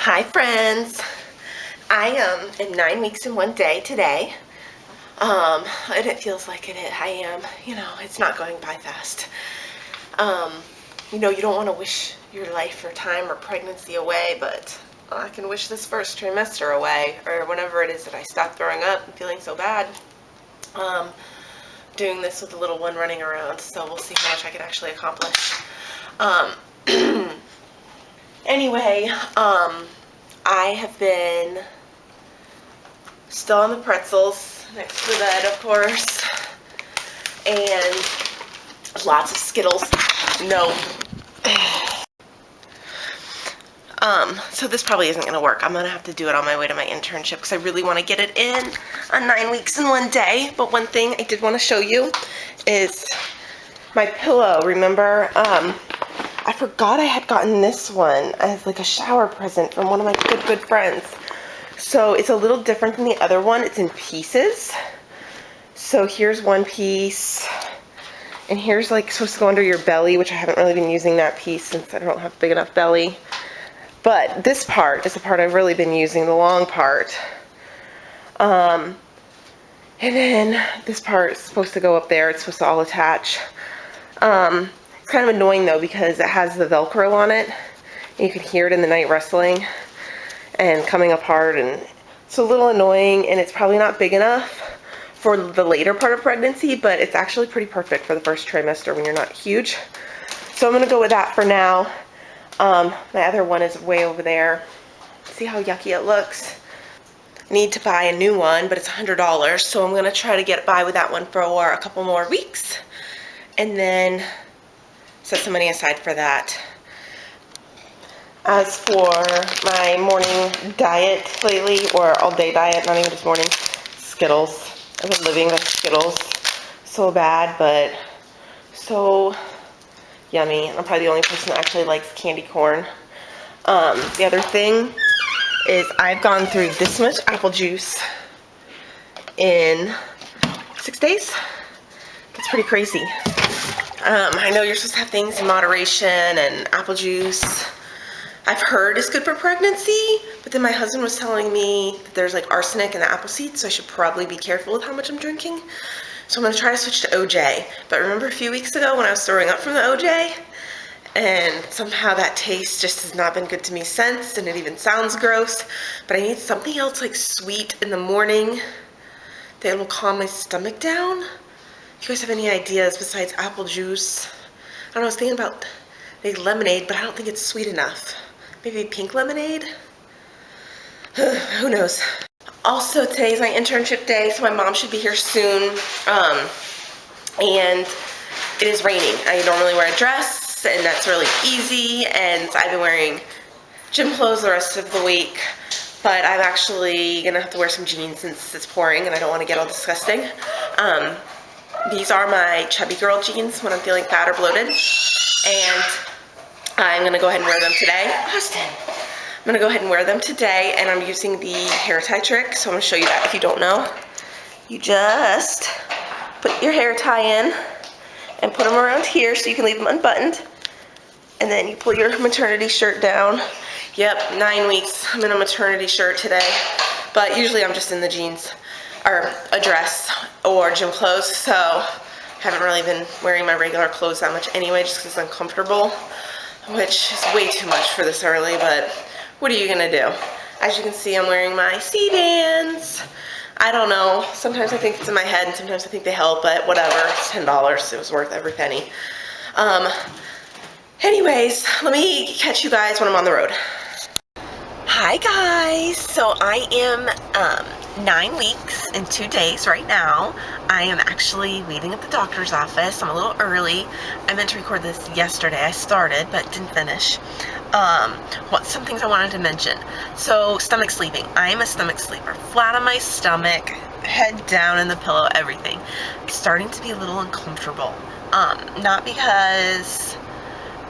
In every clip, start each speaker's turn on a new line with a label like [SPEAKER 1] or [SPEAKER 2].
[SPEAKER 1] Hi friends, I am 9 weeks and 1 day today, and it feels like I am, it's not going by fast. Um, you don't want to wish your life or time or pregnancy away, but I can wish this first trimester away, or whenever it is that I stop throwing up and feeling so bad. Doing this with the little one running around, so we'll see how much I can actually accomplish. Anyway, I have been still on the pretzels next to the bed, of course, and lots of Skittles. No. So this probably isn't going to work. I'm going to have to do it on my way to my internship because I really want to get it in on 9 weeks and 1 day. But one thing I did want to show you is my pillow. Remember, I forgot I had gotten this one as like a shower present from one of my good friends. So it's a little different than the other one. It's in pieces. So here's one piece, and here's like supposed to go under your belly, which I haven't really been using that piece since I don't have a big enough belly. But this part is the part I've really been using, the long part. And then this part is supposed to go up there. It's supposed to all attach. It's kind of annoying though because it has the Velcro on it. You can hear it in the night rustling and coming apart, and it's a little annoying, and it's probably not big enough for the later part of pregnancy, but it's actually pretty perfect for the first trimester when you're not huge. So I'm going to go with that for now. My other one is way over there. See how yucky it looks? I need to buy a new one, but it's $100, so I'm going to try to get by with that one for a couple more weeks, and then set some money aside for that. As for my morning diet lately, or all-day diet, not even just morning, Skittles. I've been living on Skittles so bad, but so yummy. I'm probably the only person that actually likes candy corn. The other thing is I've gone through this much apple juice in 6 days. That's pretty crazy. I know you're supposed to have things in moderation, and apple juice I've heard is good for pregnancy, but then my husband was telling me that there's like arsenic in the apple seeds, so I should probably be careful with how much I'm drinking. So I'm going to try to switch to OJ. But remember a few weeks ago when I was throwing up from the OJ? And somehow that taste just has not been good to me since, and it even sounds gross. But I need something else like sweet in the morning that will calm my stomach down. If you guys have any ideas besides apple juice? I don't know, I was thinking about maybe lemonade, but I don't think it's sweet enough. Maybe pink lemonade? Who knows? Also, today's my internship day, so my mom should be here soon. And it is raining. I normally wear a dress, and that's really easy, and I've been wearing gym clothes the rest of the week, but I'm actually gonna have to wear some jeans since it's pouring and I don't want to get all disgusting. These are my chubby girl jeans when I'm feeling fat or bloated, and I'm going to go ahead and wear them today. Austin! I'm going to go ahead and wear them today, and I'm using the hair tie trick, so I'm going to show you that if you don't know. You just put your hair tie in and put them around here so you can leave them unbuttoned, and then you pull your maternity shirt down. Yep, 9 weeks. I'm in a maternity shirt today, but usually I'm just in the jeans or a dress or gym clothes, so haven't really been wearing my regular clothes that much anyway, just because it's uncomfortable, which is way too much for this early, but what are you gonna do? As you can see, I'm wearing my C-bands. I don't know, sometimes I think it's in my head and sometimes I think they help, but whatever, it's $10, it was worth every penny. Anyways, let me catch you guys when I'm on the road. Hi guys, so I am 9 weeks and 2 days right now. I am actually waiting at the doctor's office. I'm a little early. I meant to record this yesterday. I started but didn't finish. Some things I wanted to mention. So stomach sleeping. I am a stomach sleeper. Flat on my stomach, head down in the pillow, everything. It's starting to be a little uncomfortable. Not because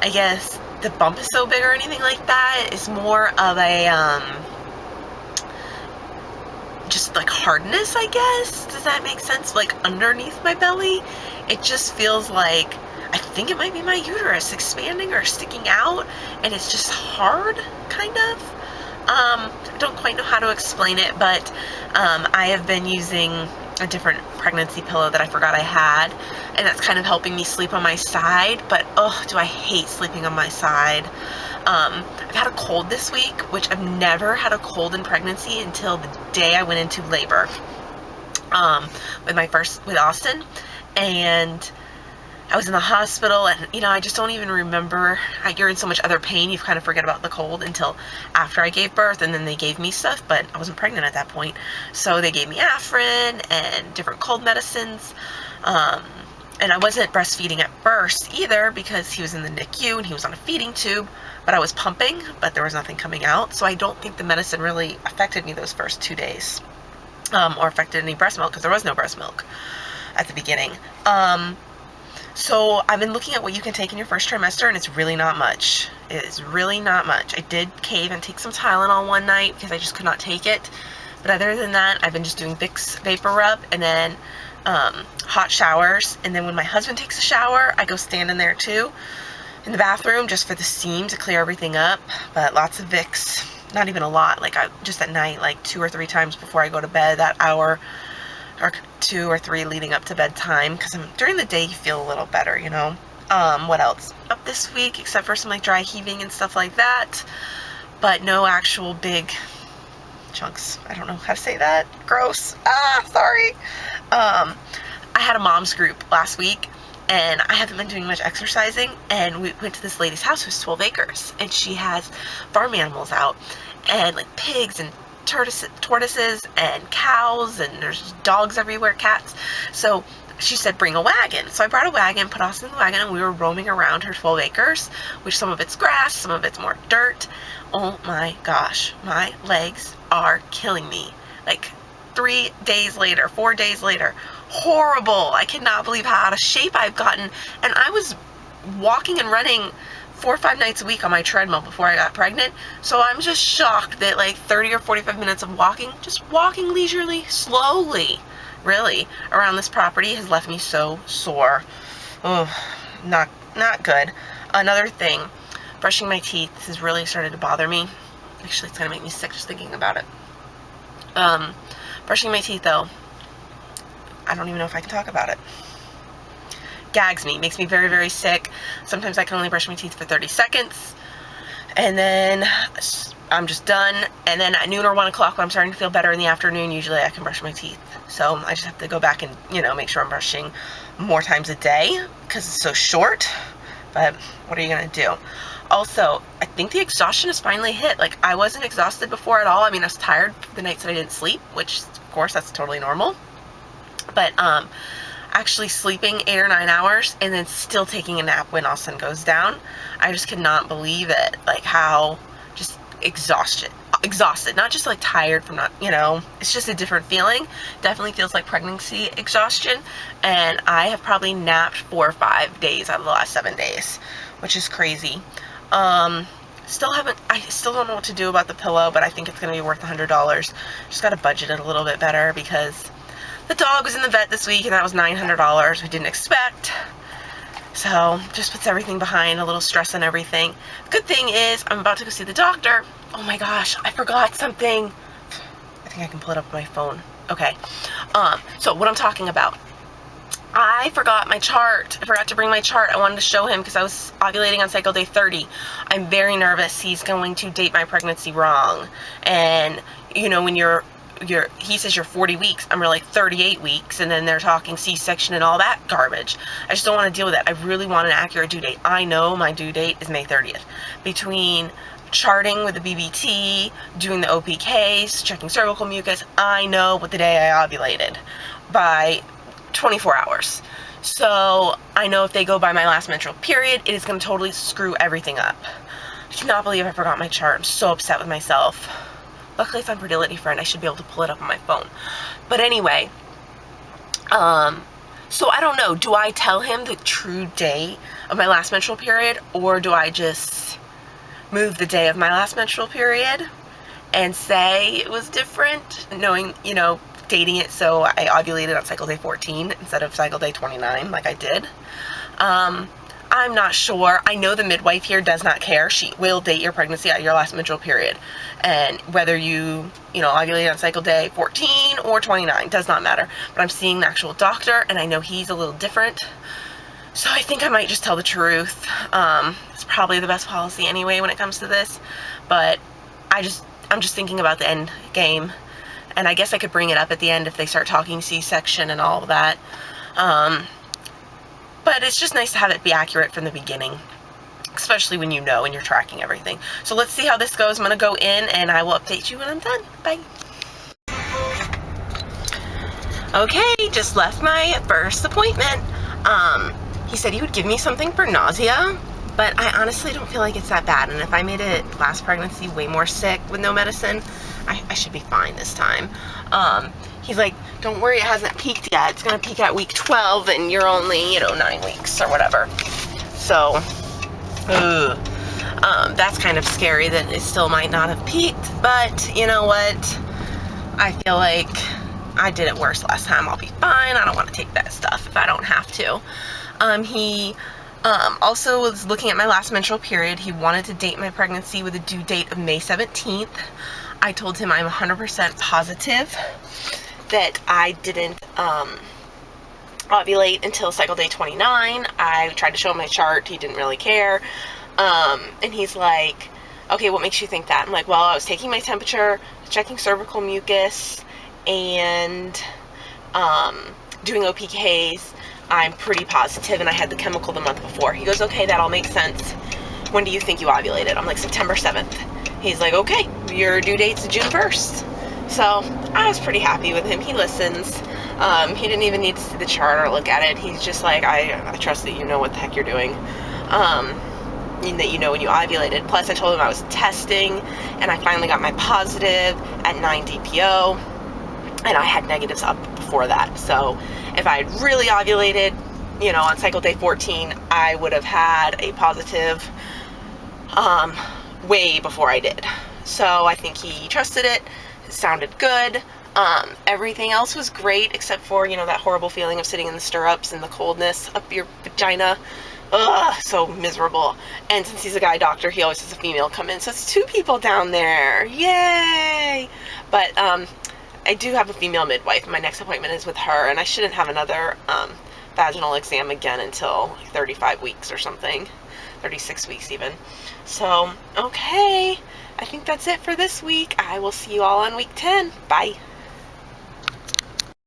[SPEAKER 1] I guess the bump is so big or anything like that. It's more of a just like hardness, I guess. Does that make sense? Like underneath my belly, it just feels like, I think it might be my uterus expanding or sticking out, and it's just hard, kind of. I don't quite know how to explain it, but I have been using a different pregnancy pillow that I forgot I had, and that's kind of helping me sleep on my side, but oh, do I hate sleeping on my side. I've had a cold this week, which I've never had a cold in pregnancy until the day I went into labor with Austin, and I was in the hospital, and I just don't even remember. You're in so much other pain, you kind of forget about the cold until after I gave birth, and then they gave me stuff, but I wasn't pregnant at that point. So they gave me Afrin and different cold medicines, and I wasn't breastfeeding at first either because he was in the NICU and he was on a feeding tube, but I was pumping, but there was nothing coming out, so I don't think the medicine really affected me those first 2 days, or affected any breast milk, because there was no breast milk at the beginning. So I've been looking at what you can take in your first trimester, and it's really not much. It is really not much. I did cave and take some Tylenol one night because I just could not take it. But other than that, I've been just doing Vicks Vapor Rub, and then hot showers. And then when my husband takes a shower, I go stand in there too, in the bathroom, just for the steam to clear everything up. But lots of Vicks, not even a lot. Like just at night, like 2 or 3 times before I go to bed, that hour or 2 or 3 leading up to bedtime, because during the day you feel a little better, what else up this week except for some like dry heaving and stuff like that, but no actual big chunks. I don't know how to say that. Gross. Sorry. I had a mom's group last week, and I haven't been doing much exercising, and we went to this lady's house who's 12 acres, and she has farm animals out, and like pigs and tortoises and cows, and there's dogs everywhere, cats. So she said bring a wagon. So I brought a wagon, put Austin in the wagon, and we were roaming around her 12 acres, which some of it's grass, some of it's more dirt. Oh my gosh, my legs are killing me. Like 3 days later, 4 days later, horrible. I cannot believe how out of shape I've gotten. And I was walking and running 4 or 5 nights a week on my treadmill before I got pregnant, so I'm just shocked that like 30 or 45 minutes of walking, just walking leisurely, slowly, really, around this property has left me so sore. Oh, not good. Another thing, brushing my teeth, this has really started to bother me. Actually, it's gonna make me sick just thinking about it. Brushing my teeth, though, I don't even know if I can talk about it. Gags me, makes me very, very sick. Sometimes I can only brush my teeth for 30 seconds, and then I'm just done. And then at noon or 1 o'clock, when I'm starting to feel better in the afternoon, usually I can brush my teeth. So I just have to go back and, make sure I'm brushing more times a day because it's so short. But what are you gonna do? Also, I think the exhaustion has finally hit. Like, I wasn't exhausted before at all. I mean, I was tired the nights that I didn't sleep, which, of course, that's totally normal. But actually sleeping 8 or 9 hours and then still taking a nap when Austin goes down, I just cannot believe it. Like, how just exhausted, not just like tired from not, it's just a different feeling. Definitely feels like pregnancy exhaustion, and I have probably napped 4 or 5 days out of the last 7 days, which is crazy. I still don't know what to do about the pillow, but I think it's going to be worth $100. Just got to budget it a little bit better because the dog was in the vet this week, and that was $900 we didn't expect. So just puts everything behind, a little stress and everything. Good thing is I'm about to go see the doctor. Oh my gosh, I forgot something. I think I can pull it up on my phone. Okay. So what I'm talking about, I forgot my chart. I forgot to bring my chart. I wanted to show him because I was ovulating on cycle day 30. I'm very nervous he's going to date my pregnancy wrong. And when he says you're 40 weeks, I'm really like 38 weeks, and then they're talking C-section and all that garbage. I just don't want to deal with it. I really want an accurate due date. I know my due date is May 30th. Between charting with the BBT, doing the OPKs, checking cervical mucus, I know what the day I ovulated by 24 hours. So I know if they go by my last menstrual period, it is going to totally screw everything up. I cannot believe I forgot my chart. I'm so upset with myself. Luckily it's on Fertility Friend. I should be able to pull it up on my phone. But anyway, so I don't know. Do I tell him the true day of my last menstrual period, or do I just move the day of my last menstrual period and say it was different, knowing, dating it so I ovulated on cycle day 14 instead of cycle day 29 like I did? I'm not sure. I know the midwife here does not care. She will date your pregnancy at your last menstrual period. And whether you ovulate on cycle day 14 or 29, does not matter. But I'm seeing the actual doctor, and I know he's a little different. So I think I might just tell the truth. It's probably the best policy anyway when it comes to this. But I'm just thinking about the end game. And I guess I could bring it up at the end if they start talking C-section and all of that. But it's just nice to have it be accurate from the beginning, especially when you know and you're tracking everything. So let's see how this goes. I'm going to go in and I will update you when I'm done. Bye. Okay, just left my first appointment. He said he would give me something for nausea, but I honestly don't feel like it's that bad. And if I made it last pregnancy way more sick with no medicine, I should be fine this time. He's like, don't worry, it hasn't peaked yet. It's going to peak at week 12, and you're only, 9 weeks or whatever. So, that's kind of scary that it still might not have peaked. But, you know what? I feel like I did it worse last time. I'll be fine. I don't want to take that stuff if I don't have to. He also was looking at my last menstrual period. He wanted to date my pregnancy with a due date of May 17th. I told him I'm 100% positive that I didn't ovulate until cycle day 29. I tried to show him my chart. He didn't really care. And he's like, okay, what makes you think that? I'm like, well, I was taking my temperature, checking cervical mucus, and doing OPKs. I'm pretty positive, and I had the chemical the month before. He goes, okay, that all makes sense. When do you think you ovulated? I'm like, September 7th. He's like, okay, your due date's June 1st. So I was pretty happy with him. He listens. He didn't even need to see the chart or look at it. He's just like, I trust that you know what the heck you're doing. That you know when you ovulated. Plus, I told him I was testing, and I finally got my positive at 9 DPO, and I had negatives up before that. So if I had really ovulated, on cycle day 14, I would have had a positive way before I did. So I think he trusted it. It sounded good. Everything else was great except for, that horrible feeling of sitting in the stirrups and the coldness up your vagina. Ugh, so miserable. And since he's a guy doctor, he always has a female come in. So it's 2 people down there. Yay! But I do have a female midwife. My next appointment is with her, and I shouldn't have another vaginal exam again until like 35 weeks or something. 36 weeks even. So, okay. I think that's it for this week. I will see you all on week 10. Bye.